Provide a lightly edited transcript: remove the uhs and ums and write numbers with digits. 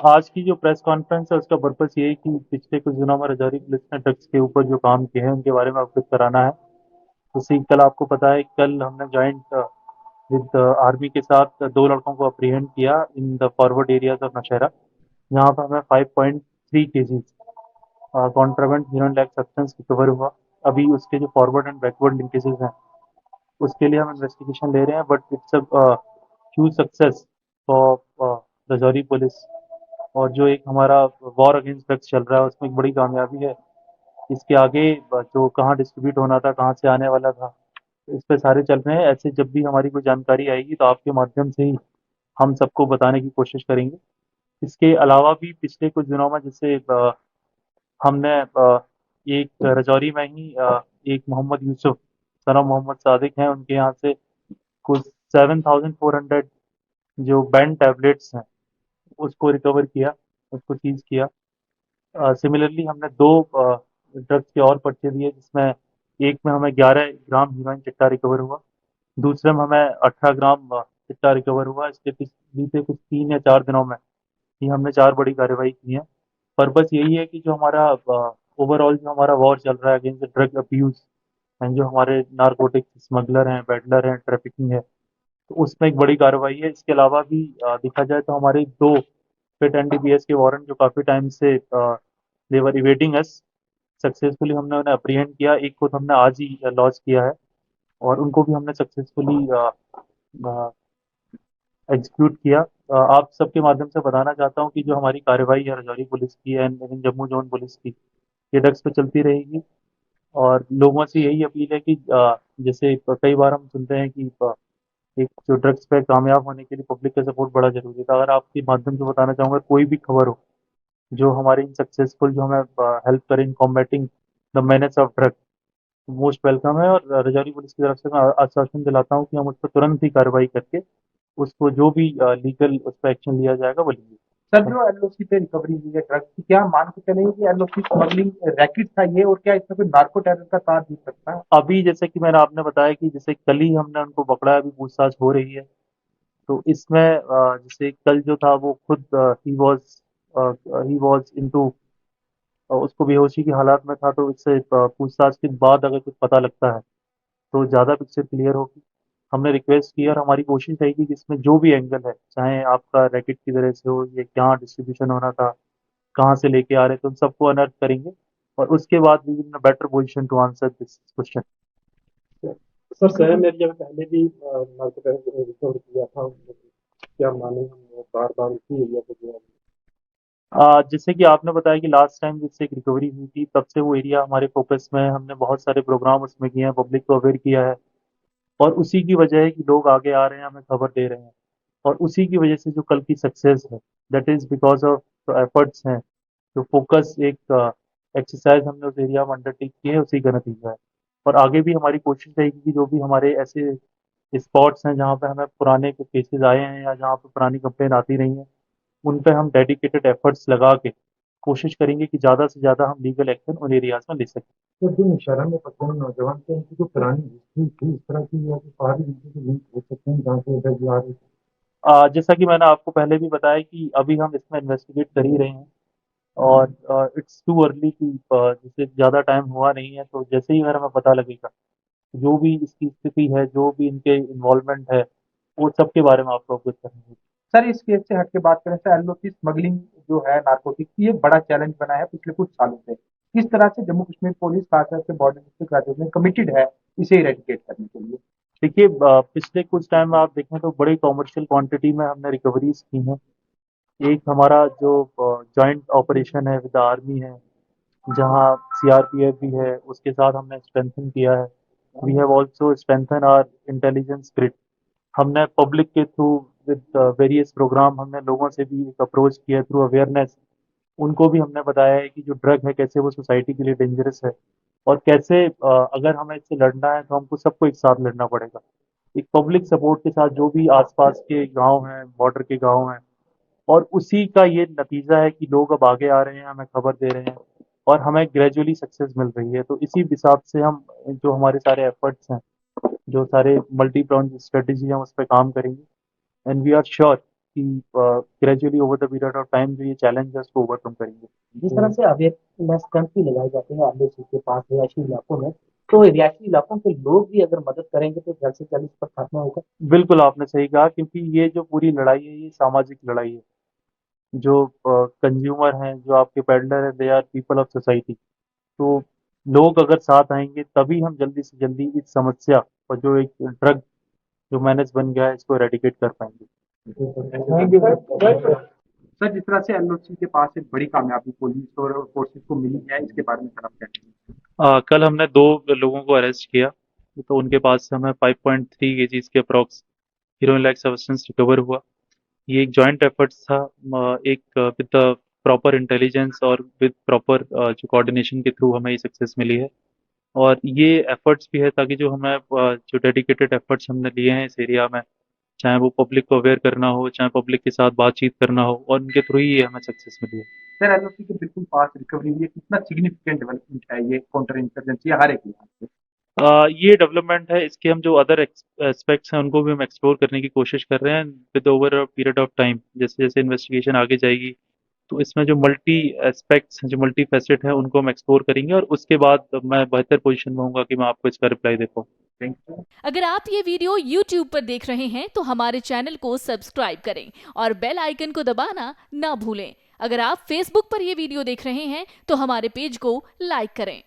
आज की जो प्रेस कॉन्फ्रेंस है उसका पर्पस ये है कि पिछले कुछ दिनों में राजौरी पुलिस ने ड्रग्स के ऊपर जो काम किए हैं उनके बारे में अवगत कराना है। जैसे कि कल आपको पता है, कल हमने जॉइंट विद आर्मी के साथ दो लड़कों को अप्रीहेंड किया in the forward areas of Nowshera, जहाँ पर हमें 5.3 KGs contraband heroin like substance recover हुआ। अभी उसके जो फॉरवर्ड एंड बैकवर्ड लिंकेजेस हैं उसके लिए हम इन्वेस्टिगेशन ले रहे हैं, but it's a huge success for Rajouri police. और जो एक हमारा वॉर अगेंस्ट ड्रग्स चल रहा है उसमें एक बड़ी कामयाबी है। इसके आगे जो कहाँ डिस्ट्रीब्यूट होना था, कहाँ से आने वाला था, इस पे सारे चल रहे हैं। ऐसे जब भी हमारी कोई जानकारी आएगी तो आपके माध्यम से ही हम सबको बताने की कोशिश करेंगे। इसके अलावा भी पिछले कुछ दिनों में जैसे हमने एक राजौरी में ही एक मोहम्मद यूसुफ सना मोहम्मद सादिक हैं, उनके यहाँ से कुछ 7,400 जो बैंड टैबलेट्स हैं उसको रिकवर किया, उसको सीज किया। सिमिलरली हमने दो ड्रग्स के और पर्चे दिए, जिसमें एक में हमें 11 ग्राम हीरोइन चिट्टा रिकवर हुआ, दूसरे में हमें 18 ग्राम चिट्टा रिकवर हुआ। इसके बीते कुछ 3 या 4 दिनों में ही हमने चार बड़ी कार्रवाई की है। पर्पस यही है कि जो हमारा ओवरऑल जो हमारा वॉर चल रहा है अगेंस्ट ड्रग अब्यूज एंड जो हमारे नारकोटिक स्मगलर हैं, पेडलर हैं, ट्रैफिकिंग है, तो उसमें एक बड़ी कार्रवाई है। इसके अलावा भी देखा जाए तो हमारे दो फिट एनडीपीएस के वारंट जो काफी टाइम से देवर इवेटिंग अस, सक्सेसफुली हमने उन्हें अप्रीहेंड किया। एक को तो हमने आज ही लॉन्च किया है और उनको भी हमने सक्सेसफुली एग्जीक्यूट किया। आप सबके माध्यम से बताना चाहता हूँ कि जो हमारी कार्रवाई है राजौरी पुलिस की एंड जम्मू जोन पुलिस की, ये ड्रग्स पे चलती रहेगी। और लोगों से यही अपील है कि जैसे कई बार हम सुनते हैं कि एक जो ड्रग्स पे कामयाब होने के लिए पब्लिक का सपोर्ट बड़ा जरूरी था। अगर आपके माध्यम से बताना चाहूंगा, कोई भी खबर हो जो हमारे इन सक्सेसफुल जो हमें हेल्प करे in combating the menace of drug, most welcome है। और राजौरी पुलिस की तरफ से मैं आश्वासन दिलाता हूँ कि हम उस पर तुरंत ही कार्रवाई करके उसको जो भी लीगल उस पर एक्शन लिया जाएगा वो लेंगे। सर, जो एलओसी पे रिकवरी हुई है ड्रग्स की, क्या मान के चलेंगे कि एलओसी स्मगलिंग रैकेट था ये, और क्या इसमें कोई नार्को टेरर का तार जुड़ सकता है? अभी जैसे कि मैंने आपने बताया कि जैसे कल ही हमने उनको पकड़ा है, अभी पूछताछ हो रही है। तो इसमें जैसे कल जो था वो खुद ही वॉज इनटू, उसको बेहोशी की हालात में था। तो इससे पूछताछ के बाद अगर कुछ पता लगता है तो ज़्यादा पिक्चर क्लियर होगी। हमने रिक्वेस्ट की और हमारी कोशिश रहेगी कि इसमें जो भी एंगल है, चाहे आपका रैकेट की तरह से हो, ये क्या डिस्ट्रीब्यूशन होना था, कहाँ से लेके आ रहे थे, उन सबको अनर्थ करेंगे। और उसके बाद we will in better position to answer this question. Sir, सहम एरिया में पहले भी नार्को टेरर रिकवर किया था, क्या माने हम बार बार उसी एरिया पे गया? जैसे कि आपने बताया कि लास्ट टाइम जिससे एक रिकवरी हुई थी, तब से वो एरिया हमारे फोकस में है। हमने बहुत सारे प्रोग्राम उसमें किए हैं, पब्लिक को अवेयर किया है। और उसी की वजह है कि लोग आगे आ रहे हैं, हमें खबर दे रहे हैं। और उसी की वजह से जो कल की सक्सेस है, that is because of efforts हैं, जो फोकस एक एक्सरसाइज हमने उस एरिया में अंडरटेक की है, उसी का नतीजा है। और आगे भी हमारी कोशिश रहेगी कि जो भी हमारे ऐसे स्पॉट्स हैं जहाँ पे हमें पुराने केसेस आए हैं या जहाँ पे पुरानी कंप्लेन आती रही हैं, उन पे हम डेडिकेटेड एफर्ट्स लगा के कोशिश करेंगे कि ज़्यादा से ज़्यादा हम लीगल एक्शन उन एरियाज में ले सकें। तो जो नौशहरा में पकड़े हुए नौजवान थे, उनकी जो पुरानी हिस्ट्री थी इस तरह की, या कि पहाड़ी हिस्ट्री से लिंक हो सकते हैं जहाँ से ड्रग्स आ रही थी? जैसा कि मैंने आपको पहले भी बताया कि अभी हम इसमें इन्वेस्टिगेट कर ही रहे हैं। और इट्स टू अर्ली कि जैसे ज़्यादा टाइम हुआ नहीं है, तो जैसे ही अगर हमें पता लगेगा जो भी इसकी स्थिति है, जो भी इनके इन्वॉल्वमेंट है, वो सब के बारे में आपको अवगत करेंगे। सर, इस केस से हट के बात करें तो एलओसी स्मगलिंग जो है नारकोटिक की, ये बड़ा चैलेंज बना है पिछले कुछ सालों से। किस तरह से जम्मू कश्मीर पुलिस, खासतौर से बॉर्डर डिस्ट्रिक्ट राज्यों में, कमिटेड है इसे इरेडिकेट करने के लिए? देखिए, पिछले कुछ टाइम में आप देखें तो बड़ी कॉमर्शियल क्वांटिटी में हमने रिकवरीज की हैं। एक हमारा जो जॉइंट ऑपरेशन है विद आर्मी है, जहाँ सीआरपीएफ भी है, उसके साथ हमने स्ट्रेंथन किया है। We have also strengthen our intelligence grid. हमने पब्लिक के थ्रू विद वेरियस प्रोग्राम हमने लोगों से भी एक अप्रोच किया थ्रू अवेयरनेस। उनको भी हमने बताया है कि जो ड्रग है कैसे वो सोसाइटी के लिए डेंजरस है, और कैसे अगर हमें इससे लड़ना है तो हमको सबको एक साथ लड़ना पड़ेगा। एक पब्लिक सपोर्ट के साथ जो भी आसपास के गांव हैं, बॉर्डर के गांव हैं, और उसी का ये नतीजा है कि लोग अब आगे आ रहे हैं, हमें खबर दे रहे हैं और हमें ग्रेजुअली सक्सेस मिल रही है। तो इसी हिसाब से हम जो हमारे सारे एफर्ट्स हैं, जो सारे मल्टी प्रॉन्ड स्ट्रेटेजी हम उस पर काम करेंगे। एंड वी आर श्योर कि gradually over the period of time जो ये चैलेंज है उसको ओवरकम करेंगे। जिस तरह से अवेयरनेस कैंप भी लगाए जाते हैं एलओसी के पास रिहायशी इलाकों में, तो रिहायशी इलाकों के लोग भी अगर मदद करेंगे तो जल्द से जल्द इस पर खात्मा होगा। बिल्कुल आपने सही कहा, क्योंकि ये जो पूरी लड़ाई है ये सामाजिक लड़ाई है। जो कंज्यूमर हैं, जो आपके पेडलर हैं, they are people of society. तो लोग अगर साथ आएंगे तभी हम जल्दी से जल्दी इस समस्या और जो एक ड्रग जो मैनेज बन गया है इसको एरेडिकेट कर पाएंगे। सर, जिस तरह से एलओसी के पास एक बड़ी कामयाबी पुलिस और फोर्सेस को मिली है, इसके बारे में सर आप क्या कहेंगे? कल हमने 2 लोगों को अरेस्ट किया, तो उनके पास से हमें 5.3 केजीज के approx heroine like substance recover हुआ। ये एक जॉइंट एफर्ट्स था, एक विद प्रॉपर इंटेलिजेंस और विद प्रॉपर जो कोऑर्डिनेशन के थ्रू हमें ये सक्सेस मिली है। और ये एफर्ट्स भी है ताकि जो हमें जो डेडिकेटेड एफर्ट्स हमने लिए हैं इस एरिया में, चाहे वो पब्लिक को अवेयर करना हो, चाहे पब्लिक के साथ बातचीत करना हो, और उनके थ्रू ही ये हमें सक्सेस मिली है। सर, एलओसी के बिल्कुल पास रिकवरी हुई है, कितना सिग्निफिकेंट डेवलपमेंट है ये काउंटर इंसर्जेंसी हर एक लिहाज से? ये डेवलपमेंट है, इसके हम जो अदर एस्पेक्ट्स हैं उनको भी हम एक्सप्लोर करने की कोशिश कर रहे हैं with over a period of time. जैसे जैसे इन्वेस्टिगेशन आगे जाएगी तो इसमें जो मल्टी एस्पेक्ट्स हैं, जो मल्टी फैसेट हैं, उनको हम एक्सप्लोर करेंगे और उसके बाद मैं बेहतर पोजीशन में होऊंगा कि मैं आपको इसका रिप्लाई दे पाऊँ। Thank you. अगर आप ये वीडियो YouTube पर देख रहे हैं तो हमारे चैनल को सब्सक्राइब करें और बेल आइकन को दबाना ना भूलें। अगर आप Facebook पर ये वीडियो देख रहे हैं तो हमारे पेज को लाइक करें।